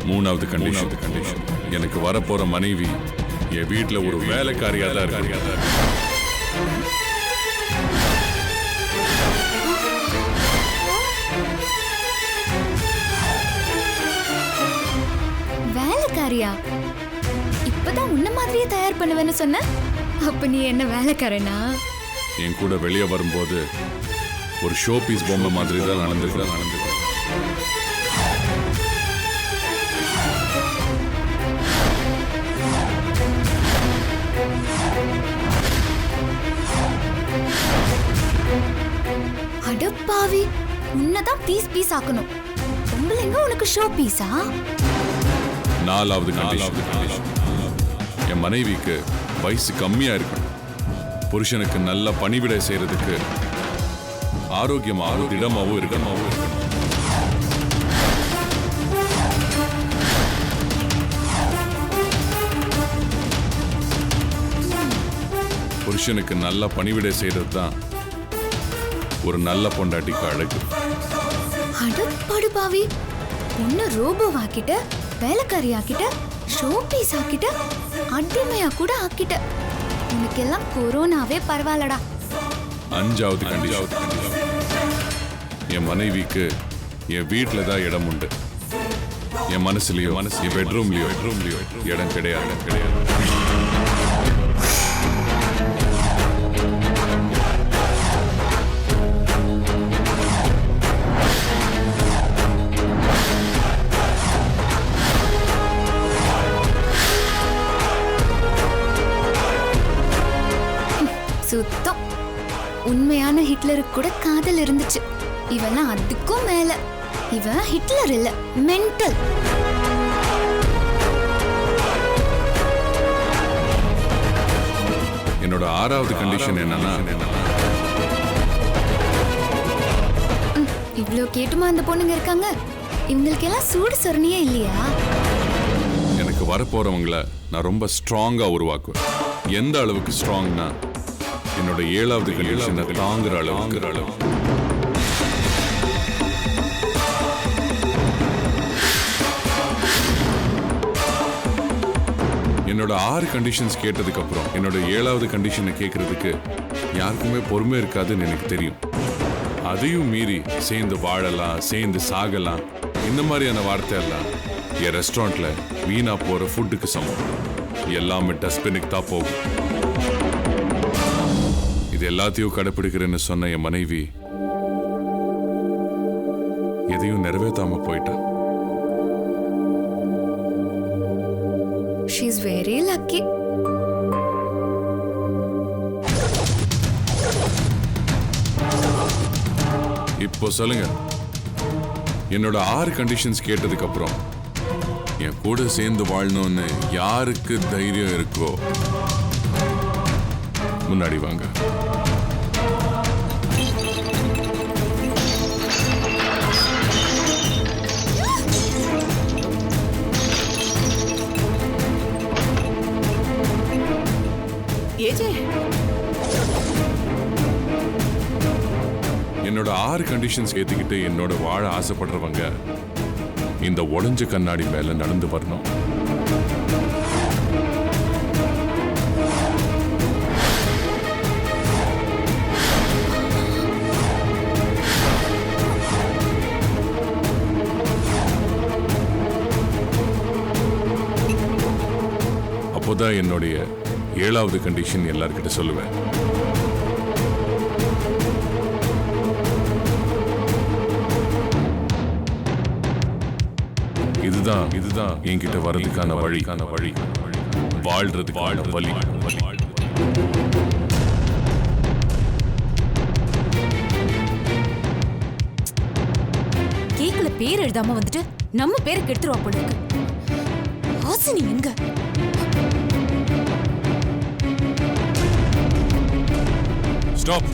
மூணாவது கண்டிஷன் எனக்கு வரப்போற மனைவி என் வீட்டுல ஒரு வேலைக்காரியா தான் இருக்கு. வேலைக்காரியா? இப்பதான் உன்ன மாதிரியே தயார் பண்ணுவேன்னு சொன்ன. அப்ப நீ என்ன வேலைக்காரனா? என் கூட வெளியே வரும்போது ஒரு ஷோ பீஸ் பொம்மை மாதிரி தான் நடந்துருக்கு. அடப்பாவி, உன்னதான் பீஸ் பீஸ் ஆக்கணும். பொம்பளைங்க உனக்கு ஷோ பீஸா? நாலாவது கண்டிஷன் என் மனைவிக்கு வயசு கம்மியா இருக்கணும். புருஷனுக்கு நல்ல பணிவிடை செய்யறதுக்கு ஆரோக்கியமாகவும் திடமாகவும் இருக்கணும். புருஷனுக்கு நல்ல பணிவிடை செய்யறது தான் ஒரு நல்ல பொண்டாட்டிக்கு அழகு. அடப்பாடு பாவி, உன்ன ரோபோ ஆக்கிட்ட, வேலைக்காரி ஆக்கிட்ட, ஷோ பீஸ் ஆக்கிட்ட, அடிமையா கூட ஆக்கிட்ட. உனக்கெல்லாம் கொரோனாவே பரவாயில்லடா. அஞ்சாவது கண்டிஷன் என் மனைவிக்கு என் வீட்டில் தான் இடம் உண்டு. என் மனசுலயோ என் பெட்ரூம்லயோ இடம் கிடையாது. சுத்தம். உண்மையான ஹிட்லருக்கு கூட காதல் இருந்துச்சு. இவெல்லாம் அதுக்கும் மேல. இவன் ஹிட்லர் இல்ல, மென்டல். என்னோட ஆறாவது கண்டிஷன் என்னன்னா, இவ்ளோ கேட்டுமா அந்த பொண்ணுங்க இருக்காங்க? இவங்களுக்கு எல்லாம் சூடு சொரணியே இல்லையா? எனக்கு வரப்போறவங்கள நான் ரொம்ப ஸ்ட்ராங்கா உருவாக்குவேன். எந்த அளவுக்கு ஸ்ட்ராங்னா, என்னோட ஏழாவது கண்டிஷனை தாங்குற அளவு. என்னோட 6 கண்டிஷன்ஸ் கேட்டதுக்கு அப்புறம் என்னோட ஏழாவது கண்டிஷனை கேட்கறதுக்கு யாருக்குமே பொறுமை இருக்காதுன்னு எனக்கு தெரியும். அதையும் மீறி சேர்ந்து வாழலாம், சேர்ந்து சாகலாம், இந்த மாதிரியான வார்த்தை எல்லாம் என் ரெஸ்டாரண்ட்ல வீணா போற ஃபுட்டுக்கு சமம். எல்லாமே டஸ்ட்பினுக்கு தான் போகும். இது எல்லாத்தையும் கடைப்பிடிக்கிறேன்னு சொன்ன என் மனைவி எதையும் நிறைவேற்றாம போயிட்டா. She is very lucky. இப்போ சொல்லுங்க, என்னோட 6 கண்டிஷன்ஸ் கேட்டதுக்கு அப்புறம் என் கூட சேர்ந்து வாழணும்னு யாருக்கு தைரியம் இருக்கோ முன்னாடி வாங்க. என்னோட 6 கண்டிஷன்ஸ் ஏத்துக்கிட்டு என்னோட வாழ ஆசைப்படுறவங்க இந்த உடைஞ்ச கண்ணாடி மேல நடந்து வரணும். அப்போதான் என்னுடைய ஏழாவது கண்டிஷன் எல்லார்கிட்ட சொல்லுவேன். இதுதான் என்கிட்ட வர்றதுக்கான வழி, வாழ்றதுக்கான வழி. கேக்கல பேர் எழுதாம வந்துட்டு நம்ம பேரை கெடுத்துருவா போல இருக்கு. ஹாசினி எங்க? ஸ்டாப்.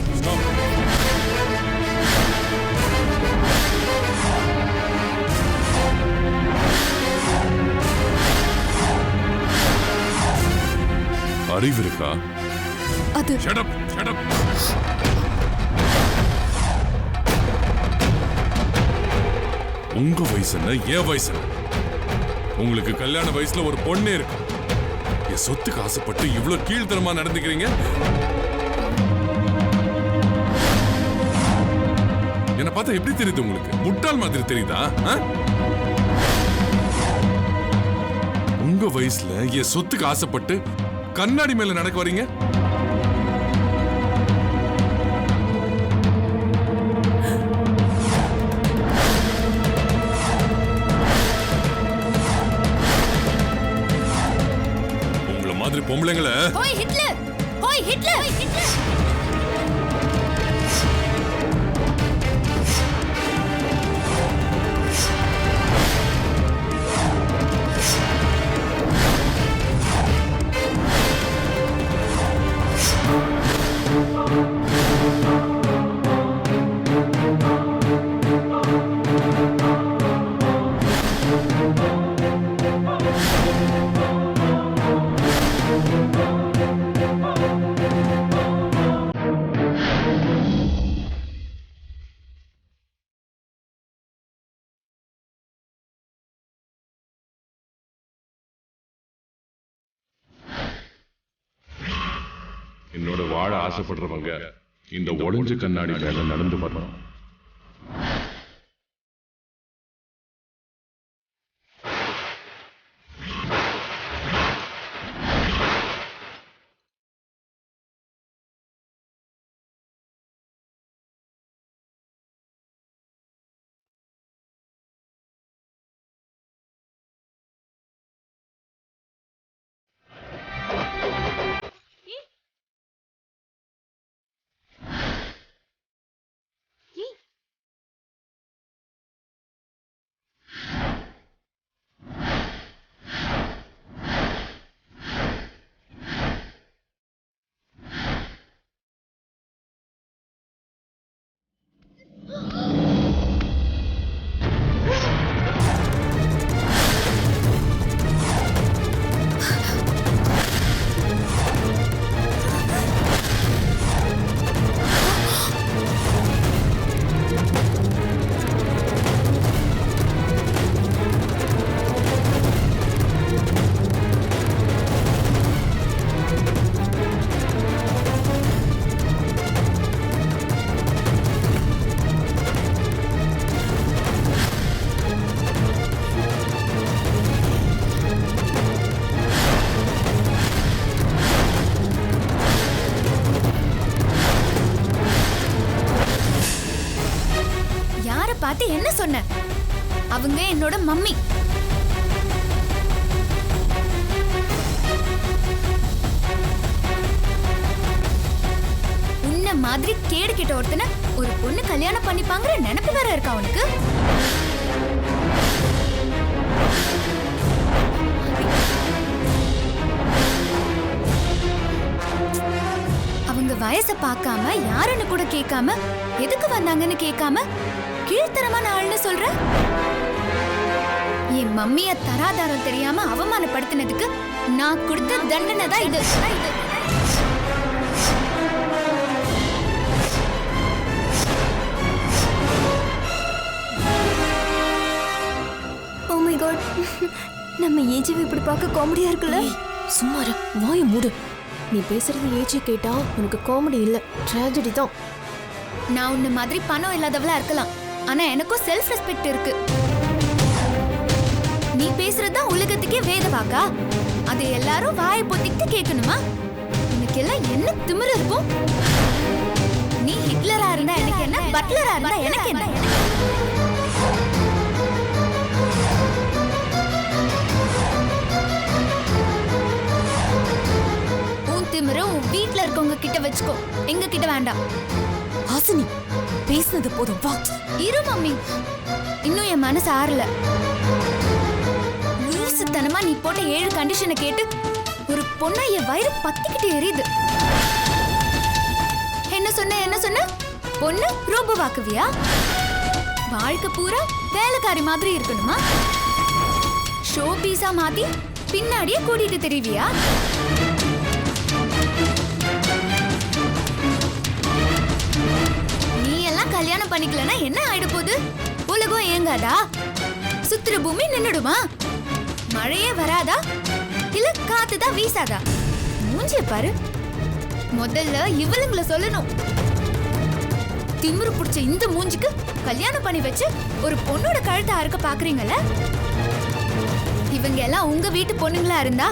அறிவு இருக்கா? அது Shut up. உங்க வயசு என்ன, என் வயசு என்ன? உங்களுக்கு கல்யாண வயசுல ஒரு பொண்ணே இருக்கு. என் சொத்துக்கு ஆசைப்பட்டு இவ்வளவு கீழ்த்தரமா நடந்துக்கிறீங்க. என்ன பார்த்தா எப்படி தெரியுது உங்களுக்கு? முட்டாள் மாதிரி தெரியுதா? உங்க வயசுல என் சொத்துக்கு ஆசைப்பட்டு கண்ணாடி மேல நடக்க வரீங்க. உங்கள மாதிரி பொம்பளைங்களை ஹோய் ஹிட்லர், ஹோய் ஹிட்லர், ஹிட்லர். என்னோட வாழ ஆசைப்படுறவங்க இந்த ஒளிஞ்ச கண்ணாடி மேல நடந்து வரணும். பார்த்து என்ன சொன்ன? அவங்க என்னோட மம்மி. உன்ன மாதிரி கேடு கிட்ட ஒருத்தன ஒரு பொண்ணு கல்யாணம் பண்ணிப்பாங்கற நினைப்பு வேற இருக்கா உனக்கு? அவங்க வயசை பார்க்காம யாருன்னு கூட கேட்காம எதுக்கு வந்தாங்கன்னு கேட்காம கீழ்த்தரமான ஆள்னு சொல்ற? என் மம்மிய தராதாரம் தெரியாம அவமானப்படுத்தினதுக்கு நான் கொடுத்த தண்டனை தான் இது. ஓ மை காட், நம்ம ஏஜிவை இப்படி பார்க்க காமெடியா இருக்குல்ல? சும்மா வாயை மூடு. நீ பேசுறது ஏஜி கேட்டா உனக்கு காமெடி இல்ல, ட்ராஜடி தான். நான் உன்ன மாதிரி பணம் இல்லாதவளா இருக்கலாம், ஆனா எனக்கும் செல்ஃப் ரெஸ்பெக்ட் இருக்கு. நீ பேசுறதுதான் உலகத்துக்கே வேத வாக்கா? அது எல்லாரும் வாயை பொத்திட்டு கேட்கணுமா? உனக்கு எல்லாம் என்ன திமிரு இருக்கும்? நீ ஹிட்லரா இருந்தா எனக்கு என்ன, பட்லரா இருந்தா எனக்கு என்ன? உன் திமிரு உன் வீட்டுல இருக்கவங்க கிட்ட வச்சுக்கோ, எங்க கிட்ட வேண்டாம். ஹாசினி, பேசுனது போதும், வா. இரு மம்மி, இன்னும் என் மனசு ஆறல. லூசுத்தனமா நீ போட்ட 7 கண்டிஷனை கேட்டு ஒரு பொண்ணா என் வயிறு பத்திக்கிட்டு எரியுது. என்ன சொன்ன? பொண்ணு ரொம்ப வாக்குவியா? வாழ்க்கை பூரா வேலைக்காரி மாதிரி இருக்கணுமா? ஷோ பீஸா மாத்தி பின்னாடியே கூட்டிட்டு தெரிவியா? கல்யாணம் பண்ணிக்கலனா என்ன ஆயிட போகுது? உலகம் ஏங்காதா? சுத்திர பூமி நின்னுடுமா? மழையே வராதா இல்ல காத்துதான் வீசாதா? மூஞ்சிய பாரு. முதல்ல இவளுங்களை சொல்லணும். திமிரு புடிச்ச இந்த மூஞ்சிக்கு கல்யாணம் பண்ணி வச்சு ஒரு பொண்ணோட கழுத்தை அறுக்க பாக்குறீங்கல்ல? இவங்க எல்லாம் உங்க வீட்டு பொண்ணுங்களா இருந்தா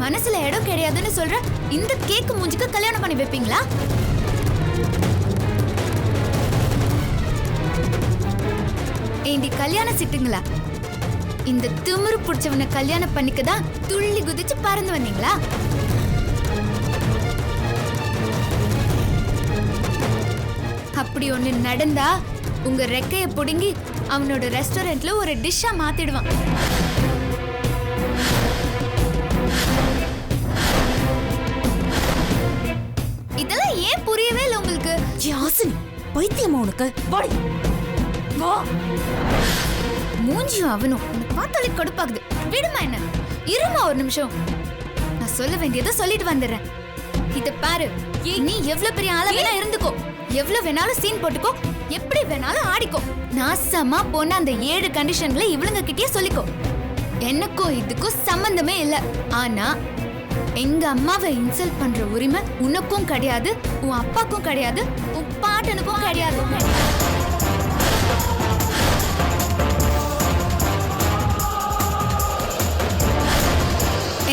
மனசுல இடம் கிடையாதுன்னு சொல்ற இந்த கேக்கு மூஞ்சிக்கு கல்யாணம் பண்ணி வைப்பீங்களா? ஏண்டி கல்யாண சிட்டுங்களா? இந்த திமிரு புடிச்சவனை கல்யாணம் பண்ணிக்கதான் துள்ளி குதிச்சு பறந்து வந்தீங்களா? அப்படி ஒண்ணு நடந்தா உங்க ரெக்கைய புடுங்கி அவனோட ரெஸ்டாரண்ட்ல ஒரு டிஷ்ஷா மாத்திடுவான். இதெல்லாம் ஏன் புரியவே இல்லை உங்களுக்கு? யாசினி, பைத்தியமா உனக்கு? வாடி வா. மூஞ்சியும் அவனும் உன்னை பார்த்தாலே கடுப்பாகுது. விடுமா என்ன? இருமா ஒரு நிமிஷம். நான் சொல்ல வேண்டியதை சொல்லிட்டு வந்துடுறேன். இத பாரு, நீ எவ்வளவு பெரிய ஆளா வேணா இருந்துக்கோ, எவ்வளவு வேணாலும் சீன் போட்டுக்கோ, எப்படி வேணாலும் ஆடிக்கோ. நாசமா போன அந்த 7 கண்டிஷன்ல இவளுங்க கிட்டயே சொல்லிக்கோ. எனக்கும் இதுக்கும் சம்பந்தமே இல்ல. ஆனா எங்க அம்மாவை இன்சல்ட் பண்ற உரிமை உனக்கும் கிடையாது, உன் அப்பாக்கும் கிடையாது, உன் பாட்டனுக்கும் கிடையாது.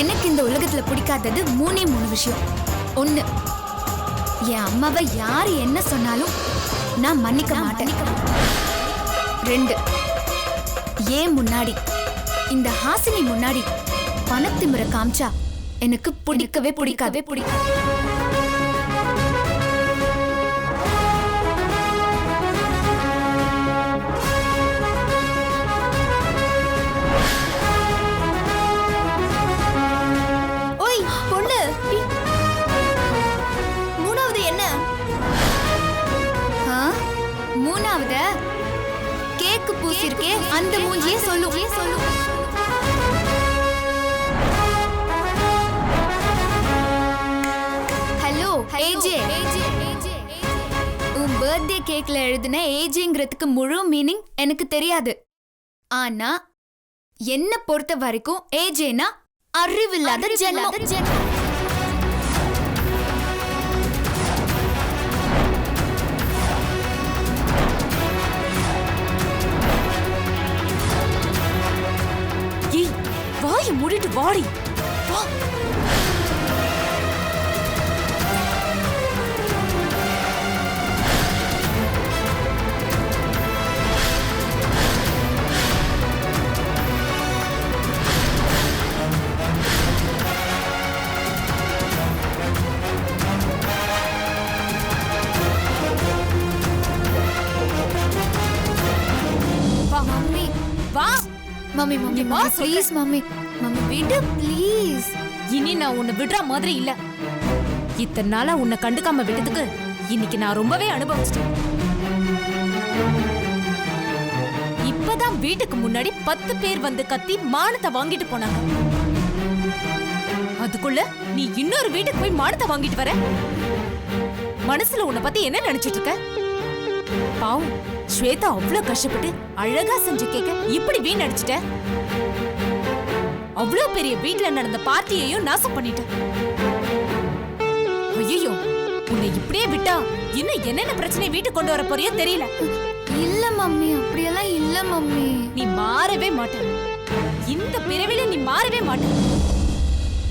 எனக்கு இந்த உலகத்துல பிடிக்காதது 3 விஷயம். 1, என் அம்மாவை யாரு என்ன சொன்னாலும் நான் மன்னிக்க மாட்டேன். 2, ஏன் முன்னாடி இந்த ஹாசினி முன்னாடி பணத்திமிர காமிச்சா எனக்கு பிடிக்கவே பிடிக்காது. ஓய் பொண்ணு, 3வது என்ன? 3வது கேக்கு பூசிருக்கே அந்த மூஞ்சியே சொல்லு. ஹலோ ஏஜே, உன் பர்த்டே கேக்ல எழுதின ஏஜேங்கிறதுக்கு முழு மீனிங் எனக்கு தெரியாது. ஆனா என்ன பொறுத்த வரைக்கும் ஏஜேனா அறிவில்லாத ஜென்மம். ஏய், வாயை மூடிட்டு வாடி. வா. மம்மி வா. மம்மி மம்மி வா ப்ளீஸ் மம்மி. மம்மி விடு ப்ளீஸ். இனி நான் உன்னை விடுற மாதிரி இல்ல. இத்தனை நாளா உன்னை கண்டுக்காம விட்டதுக்கு இன்னைக்கு நான் ரொம்பவே அனுபவிச்சிட்டேன். இப்பதான் வீட்டுக்கு முன்னாடி 10 பேர் வந்து கத்தி மானத்தை வாங்கிட்டு போனாங்க. அதுக்குள்ள நீ இன்னொரு வீட்டுக்கு போய் மானத்தை வாங்கிட்டு வர. மனசுல உன்னை பத்தி என்ன நினைச்சிட்டு இருக்க? பாவம், ஸ்வேதா அவ்வளவு கஷ்டப்பட்டு அழகா செஞ்ச கேக்க இப்படி வீணடிச்சிட்ட. அவ்வளவு பெரிய வீட்ல நடந்த பார்ட்டியையும் நாசம் பண்ணிட்ட. ஐயோ, உன்னை இப்படியே விட்டா இன்னும் என்னென்ன பிரச்சனை வீட்டுக்கு கொண்டு வர போறியோ தெரியல. இல்ல மம்மி, அப்படியெல்லாம் இல்ல மம்மி. நீ மாறவே மாட்ட. இந்த பிறவில நீ மாறவே மாட்ட.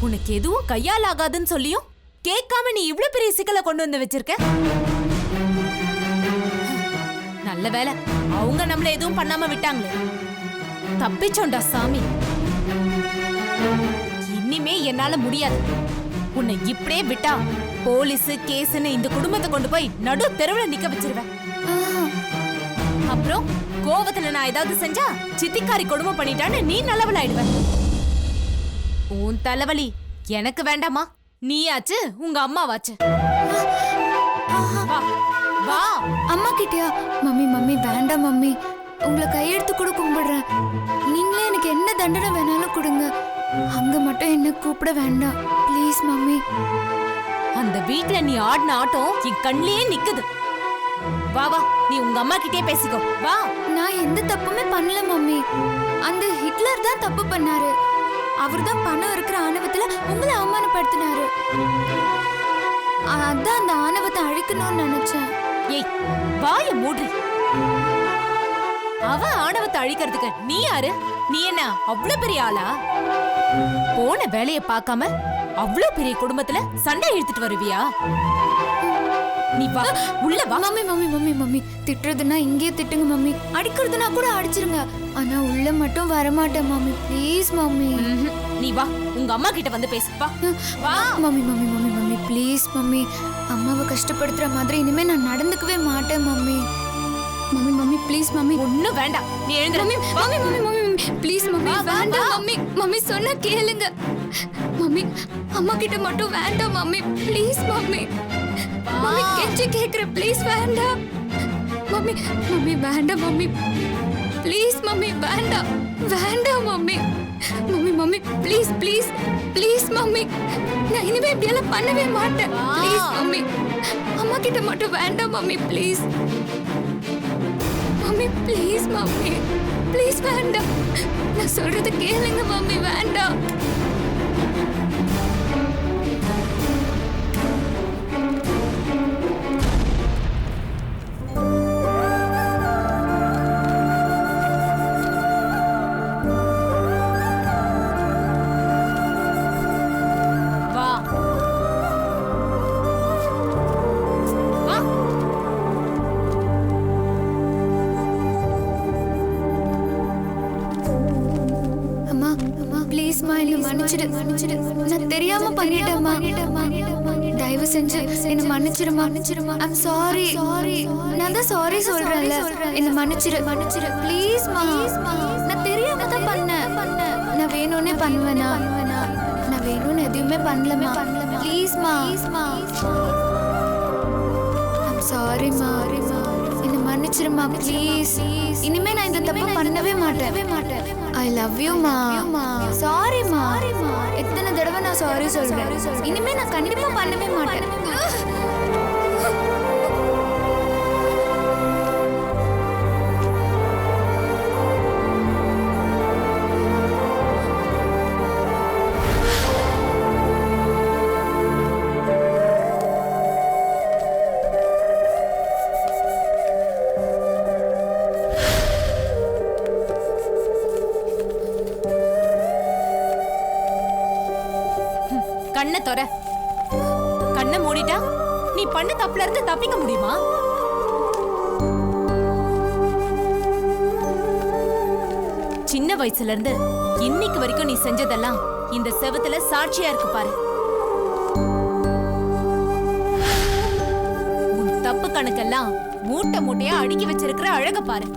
உனக்கு எதுவும் கையால் ஆகாதுன்னு சொல்லியும் கேட்காம நீ இவ்ளோ பெரிய சிக்கலை கொண்டு வந்து வச்சிருக்க. நல்ல வேலை அவங்க நம்மள எதுவும் பண்ணாம விட்டாங்களே. தப்பிச்சோண்டா சாமி. இனிமே என்னால முடியாது. உன்னை இப்படியே விட்டா போலீஸ் கேஸ்னு இந்த குடும்பத்தை கொண்டு போய் நடு தெருவுல நிக்க வச்சிருவேன். அப்புறம் கோவத்துல நான் ஏதாவது செஞ்சா சித்திக்காரி கொடுமை பண்ணிட்டான்னு நீ நல்லவளாயிடுவ. உன் தலைவலி எனக்கு வேண்டாமா? நீயாச்சு உங்க அம்மாவாச்சு. வா வா. அம்மா கிட்டயா? மம்மி மம்மி வேண்டாம் மம்மி, உங்களை கையெடுத்து கூட கும்பிடுறேன். நீங்களே எனக்கு என்ன தண்டனை வேணாலும் கொடுங்க, அங்க மட்டும் என்ன கூப்பிட வேண்டாம் ப்ளீஸ் மம்மி. அந்த வீட்ல நீ ஆடின ஆட்டம் என் கண்ணிலேயே நிக்குது. வா வா, நீ உங்க அம்மா கிட்டே பேசிக்கோ. வா. நான் எந்த தப்புமே பண்ணல மம்மி. அந்த ஹிட்லர் தான் தப்பு பண்ணாரு. அவர்தான் பணம் இருக்கிற ஆணவத்துல உங்களை அவமானப்படுத்தினாரு. அதான் அந்த ஆணவத்தை அழிக்கணும்னு நினைச்சேன். ஏய் வாய மூடு. அவ ஆணவத்தை அழிக்கிறதுக்கு நீ யாரு? நீ என்ன அவ்வளவு பெரிய ஆளா? போன வேலைய பார்க்காம அவ்வளவு பெரிய குடும்பத்துல சண்டை இழுத்துட்டு வருவியா? நீ வா, உள்ள வா. மம்மி மம்மி மம்மி மம்மி திட்டுறதுன்னா இங்கேயே திட்டுங்க மம்மி, அடிக்கிறதுனா கூட அடிச்சிருங்க, ஆனா உள்ள மட்டும் வரமாட்டேன் மம்மி, ப்ளீஸ் மம்மி. நீ வா, உங்க அம்மா கிட்ட வந்து பேசு. வா வா. Mummy mummy mummy mummy please mummy, அம்மாவை கஷ்டப்படுத்துற மாதிரி இனிமே நான் நடந்துக்கவே மாட்டேன் mummy. Mummy mummy please mummy. ஒண்ணும் வேண்டாம், நீ எழுந்து. Mummy mummy mummy mummy please mummy வேண்டாம் மம்மி. மம்மி சொன்னா கேளுங்க மம்மி, அம்மா கிட்ட மட்டும் வேண்டாம் மம்மி, ப்ளீஸ் மம்மி. மம்மி கெஞ்சி கேக்குற, ப்ளீஸ் வேண்டாம் மம்மி. மம்மி வேண்டாம் மம்மி, ப்ளீஸ் மம்மி வேண்டாம் வேண்டாம் mummy. Mummy mummy please please please mummy, நான் இனிமே இப்படியெல்லாம் பண்ணவே மாட்டேன், ப்ளீஸ் மம்மி. அம்மா கிட்ட மட்டும் வேண்டாம் mummy, please mummy, please mummy, please வேண்டாம். நான் சொல்றது கேளுங்க மம்மி, வேண்டாம். வா வா. அம்மா அம்மா ப்ளீஸ்மா, என்ன மன்னிச்சிடு மன்னிச்சிடு, நான் தெரியாம பண்ணிட்டேம்மா, தயவு செஞ்சு என்ன மன்னிச்சிடுமா. ஐம் சாரி சாரி, நான் தான் சாரி சொல்றேன்ல, என்ன மன்னிச்சிடு மன்னிச்சிடு ப்ளீஸ்மா. நான் தெரியாம தான் பண்ணேன், நான் வேணும்னே பண்ணுவேனா? நான் வேணும்னு எதுவுமே பண்ணலமா, ப்ளீஸ்மா. ஐம் சாரிமா, என்ன மன்னிச்சிடுமா ப்ளீஸ். இனிமே நான் இந்த தப்பு பண்ணவே மாட்டேன். ஐ லவ் யூ மா. சாரிமா, எத்தனை தடவை நான் சாரி சொல்றேன், இனிமே நான் கண்டிப்பா பண்ணவே மாட்டேன். கண்ணை தொற. கண்ணை மூடிட்டா நீ பண்ண தப்புல இருந்து தப்பிக்க முடியுமா? சின்ன வயசுல இருந்து இன்னைக்கு வரைக்கும் நீ செஞ்சதெல்லாம் இந்த செவத்துல சாட்சியா இருக்கு பாரு. உன் தப்பு கணக்கெல்லாம் மூட்டை மூட்டையா அடுக்கி வச்சிருக்கிற அழக பாரு.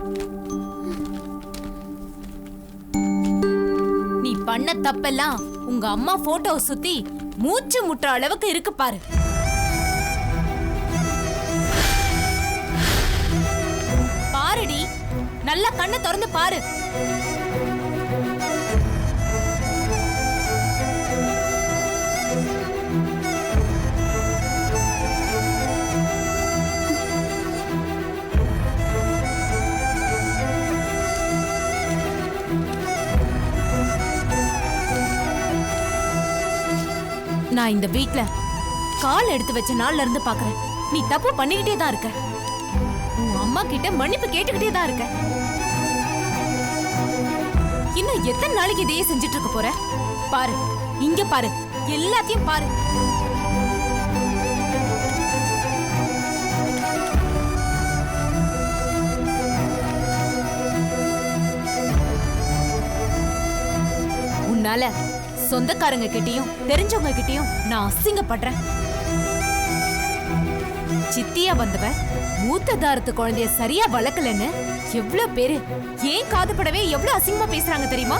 நீ பண்ண தப்பெல்லாம் உங்க அம்மா போட்டோவை சுத்தி மூச்சு முட்டுற அளவுக்கு இருக்கு பாரு. பாருடி, நல்லா கண்ணை திறந்து பாரு. நான் இந்த வீட்ல கால் எடுத்து வச்ச நாள்ல இருந்து பாக்குறேன், நீ தப்பு பண்ணிக்கிட்டே தான் இருக்க. உன் அம்மா கிட்ட மன்னிப்பு கேட்டுக்கிட்டே தான் இருக்க. இன்னும் எத்தனை நாளைக்கு இதையே செஞ்சுட்டு இருக்க போற? பாரு, இங்க பாரு, எல்லாத்தையும் பாரு. உன்னால சொந்தக்காரங்க கிட்டயும் தெரிஞ்சவங்க கிட்டயும் நான் அசிங்கப்படுறேன். சித்தியா வந்தவ மூத்த தாரத்து குழந்தைய சரியா வளர்க்கலன்னு எவ்வளவு பேரு ஏன் காதுபடவே எவ்வளவு அசிங்கமா பேசுறாங்க தெரியுமா?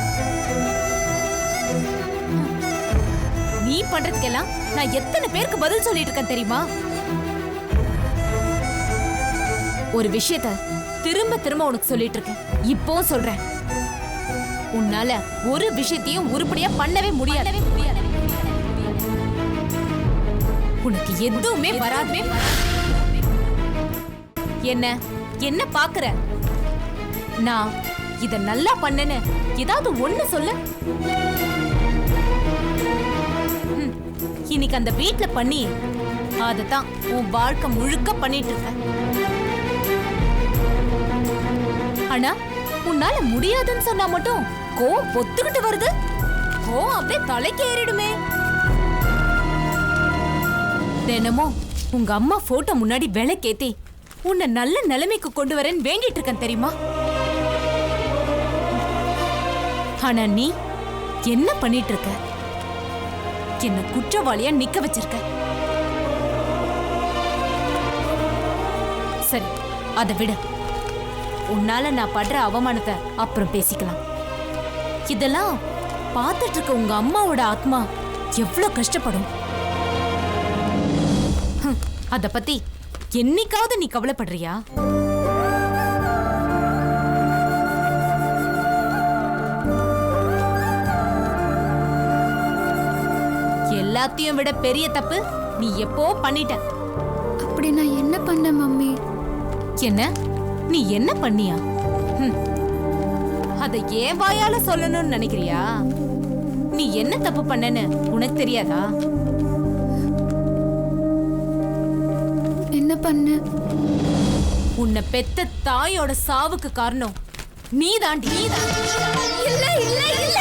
நீ பண்றதுக்கெல்லாம் நான் எத்தனை பேருக்கு பதில் சொல்லிட்டு இருக்கேன் தெரியுமா? ஒரு விஷயத்த திரும்ப திரும்ப உனக்கு சொல்லிட்டு இருக்கேன், இப்போ சொல்றேன். உன்னால ஒரு விஷயத்தையும் உருப்படியா பண்ணவே முடியாது. உனக்கு எதுவுமே வராதுமே. என்ன என்ன பாக்குற? நான் இத நல்லா பண்ணேன்னு ஏதாவது ஒண்ணு சொல்லு. இன்னைக்கு அந்த வீட்ல பண்ணி அததான் உன் வாழ்க்கை முழுக்க பண்ணிட்டு இருக்க. ஆனா உன்னால முடியாதுன்னு சொன்னா மட்டும் கோவம் பொத்துக்கிட்டு வருது. கோவம் அப்படியே தலைக்கு ஏறிடுமே. தினமும் உங்க அம்மா போட்டோ முன்னாடி விளக்கேத்தி உன்னை நல்ல நிலைமைக்கு கொண்டு வரேன்னு வேண்டிட்டு இருக்கேன் தெரியுமா? ஆனா நீ என்ன பண்ணிட்டு இருக்க? என்ன குற்றவாளியா நிக்க வச்சிருக்க. சரி, அதை விட உன்னால நான் படுற அவமானத்தை அப்புறம் பேசிக்கலாம். இதெல்லாம் பார்த்துட்டு இருக்க உங்க அம்மாவோட ஆத்மா எவ்வளவு கஷ்டப்படும். அத பத்தி என்னைக்காவது நீ கவலைப்படுறியா? எல்லாத்தையும் விட பெரிய தப்பு நீ எப்போ பண்ணிட்ட. அப்படி நான் என்ன பண்ண மம்மி? என்ன நீ என்ன பண்ணியா? அத ஏன் வாயால சொல்லணும்னு நினைக்கிறியா? நீ என்ன தப்பு பண்ணன்னு உனக்கு தெரியாதா? என்ன பண்ண? உன்னை பெத்த தாயோட சாவுக்கு காரணம் நீதாண்டி. இல்ல இல்ல இல்ல